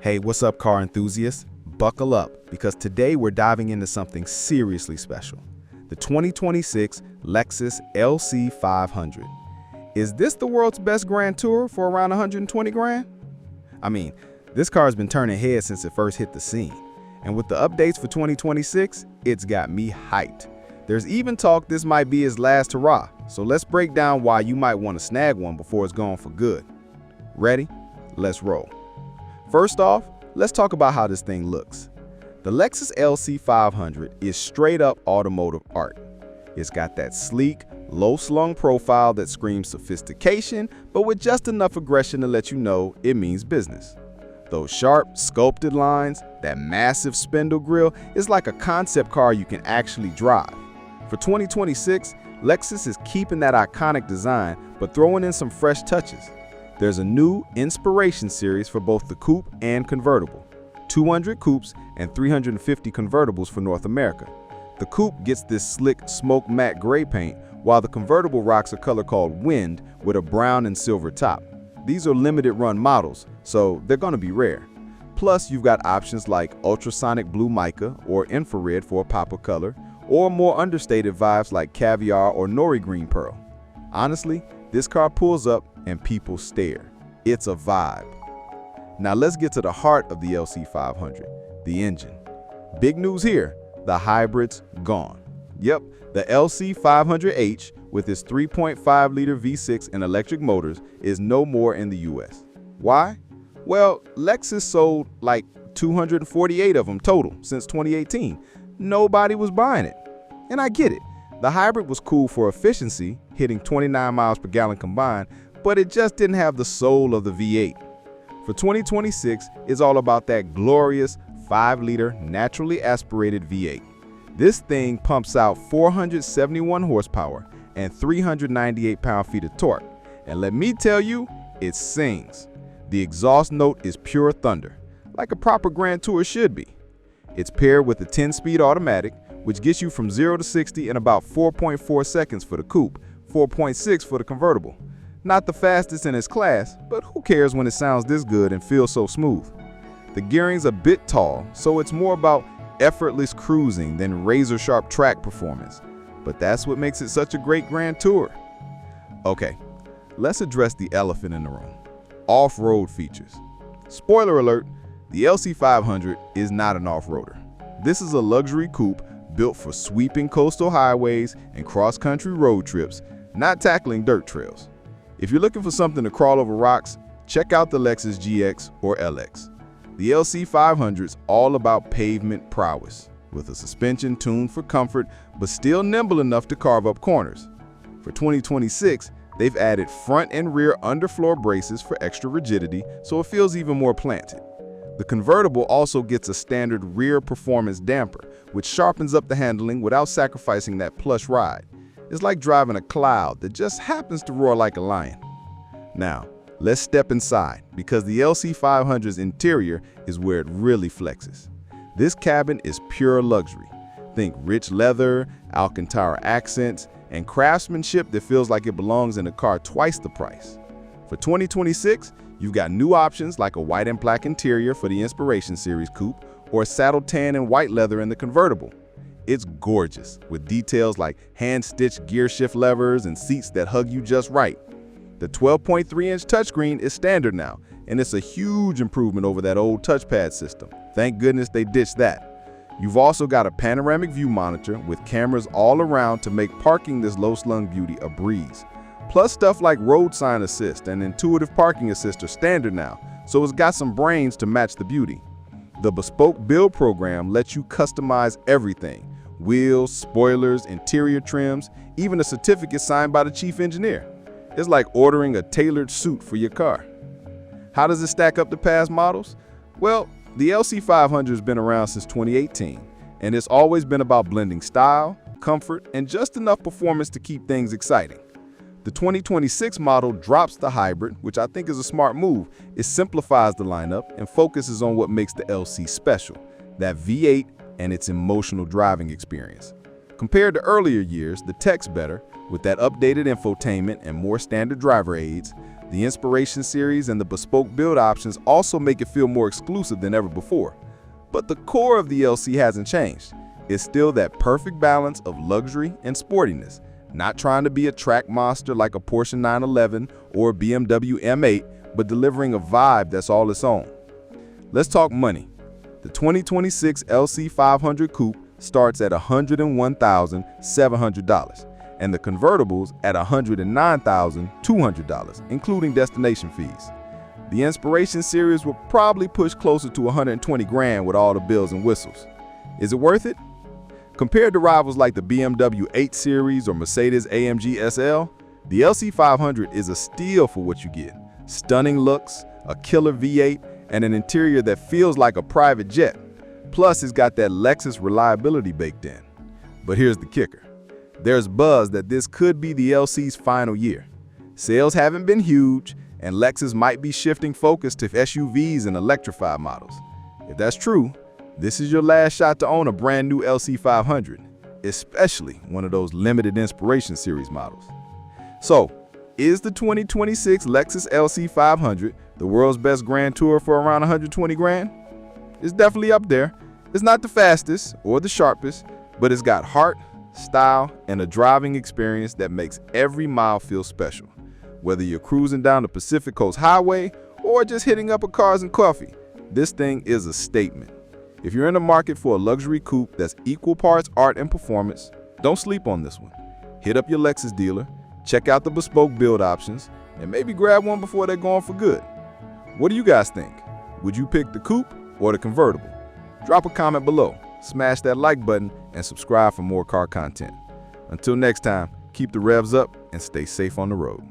Hey, what's up, car enthusiasts? Buckle up, because today we're diving into something seriously special. The 2026 Lexus LC 500. Is this the world's best Grand Tourer for around 120 grand? I mean, this car has been turning heads since it first hit the scene. And with the updates for 2026, it's got me hyped. There's even talk this might be its last hurrah, so let's break down why you might want to snag one before it's gone for good. Ready? Let's roll. First off, let's talk about how this thing looks. The Lexus LC 500 is straight up automotive art. It's got that sleek, low-slung profile that screams sophistication, but with just enough aggression to let you know it means business. Those sharp, sculpted lines, that massive spindle grille is like a concept car you can actually drive. For 2026, Lexus is keeping that iconic design, but throwing in some fresh touches. There's a new Inspiration series for both the coupe and convertible, 200 coupes and 350 convertibles for North America. The coupe gets this slick smoke matte gray paint, while the convertible rocks a color called Wind with a brown and silver top. These are limited run models, so they're going to be rare. Plus, you've got options like ultrasonic blue mica or infrared for a pop of color, or more understated vibes like caviar or nori green pearl. Honestly, this car pulls up and people stare. It's a vibe. Now let's get to the heart of the LC 500, the engine. Big news here, the hybrid's gone. Yep, the LC 500H with its 3.5-liter V6 and electric motors is no more in the US. Why? Well, Lexus sold like 248 of them total since 2018. Nobody was buying it. And I get it. The hybrid was cool for efficiency, hitting 29 miles per gallon combined, but it just didn't have the soul of the V8. For 2026, it's all about that glorious 5-liter naturally aspirated V8. This thing pumps out 471 horsepower and 398 pound-feet of torque. And let me tell you, it sings. The exhaust note is pure thunder, like a proper Grand Tourer should be. It's paired with a 10-speed automatic, which gets you from 0 to 60 in about 4.4 seconds for the coupe, 4.6 for the convertible. Not the fastest in its class, but who cares when it sounds this good and feels so smooth? The gearing's a bit tall, so it's more about effortless cruising than razor-sharp track performance. But that's what makes it such a great Grand Tourer. Okay, let's address the elephant in the room. Off-road features. Spoiler alert, the LC 500 is not an off-roader. This is a luxury coupe built for sweeping coastal highways and cross-country road trips, not tackling dirt trails. If you're looking for something to crawl over rocks, check out the Lexus GX or LX. The LC 500's all about pavement prowess, with a suspension tuned for comfort but still nimble enough to carve up corners. For 2026, they've added front and rear underfloor braces for extra rigidity, so it feels even more planted. The convertible also gets a standard rear performance damper, which sharpens up the handling without sacrificing that plush ride. It's like driving a cloud that just happens to roar like a lion. Now, let's step inside, because the LC 500's interior is where it really flexes. This cabin is pure luxury. Think rich leather, Alcantara accents, and craftsmanship that feels like it belongs in a car twice the price. For 2026, you've got new options like a white and black interior for the Inspiration Series coupe, or a saddle tan and white leather in the convertible. It's gorgeous, with details like hand-stitched gear shift levers and seats that hug you just right. The 12.3-inch touchscreen is standard now, and it's a huge improvement over that old touchpad system. Thank goodness they ditched that. You've also got a panoramic view monitor with cameras all around to make parking this low-slung beauty a breeze. Plus, stuff like road sign assist and intuitive parking assist are standard now, so it's got some brains to match the beauty. The bespoke build program lets you customize everything: wheels, spoilers, interior trims, even a certificate signed by the chief engineer. It's like ordering a tailored suit for your car. How does it stack up to past models? Well, the LC 500 has been around since 2018, and it's always been about blending style, comfort, and just enough performance to keep things exciting. The 2026 model drops the hybrid, which I think is a smart move. It simplifies the lineup and focuses on what makes the LC special, that V8 and its emotional driving experience. Compared to earlier years, the tech's better, with that updated infotainment and more standard driver aids. The Inspiration series and the bespoke build options also make it feel more exclusive than ever before. But the core of the LC hasn't changed. It's still that perfect balance of luxury and sportiness, not trying to be a track monster like a Porsche 911 or a BMW M8, but delivering a vibe that's all its own. Let's talk money. The 2026 LC 500 Coupe starts at $101,700, and the convertibles at $109,200, including destination fees. The Inspiration series will probably push closer to $120,000 with all the bells and whistles. Is it worth it? Compared to rivals like the BMW 8 Series or Mercedes-AMG SL, the LC 500 is a steal for what you get. Stunning looks, a killer V8, and an interior that feels like a private jet. Plus, it's got that Lexus reliability baked in. But here's the kicker. There's buzz that this could be the LC's final year. Sales haven't been huge, and Lexus might be shifting focus to SUVs and electrified models. If that's true, this is your last shot to own a brand new LC 500, especially one of those limited Inspiration series models. So, is the 2026 Lexus LC 500 the world's best Grand Tour for around $120,000? It's definitely up there. It's not the fastest or the sharpest, but it's got heart, style, and a driving experience that makes every mile feel special. Whether you're cruising down the Pacific Coast Highway or just hitting up a Cars and Coffee, this thing is a statement. If you're in the market for a luxury coupe that's equal parts art and performance, don't sleep on this one. Hit up your Lexus dealer, check out the bespoke build options, and maybe grab one before they're gone for good. What do you guys think? Would you pick the coupe or the convertible? Drop a comment below, smash that like button, and subscribe for more car content. Until next time, keep the revs up and stay safe on the road.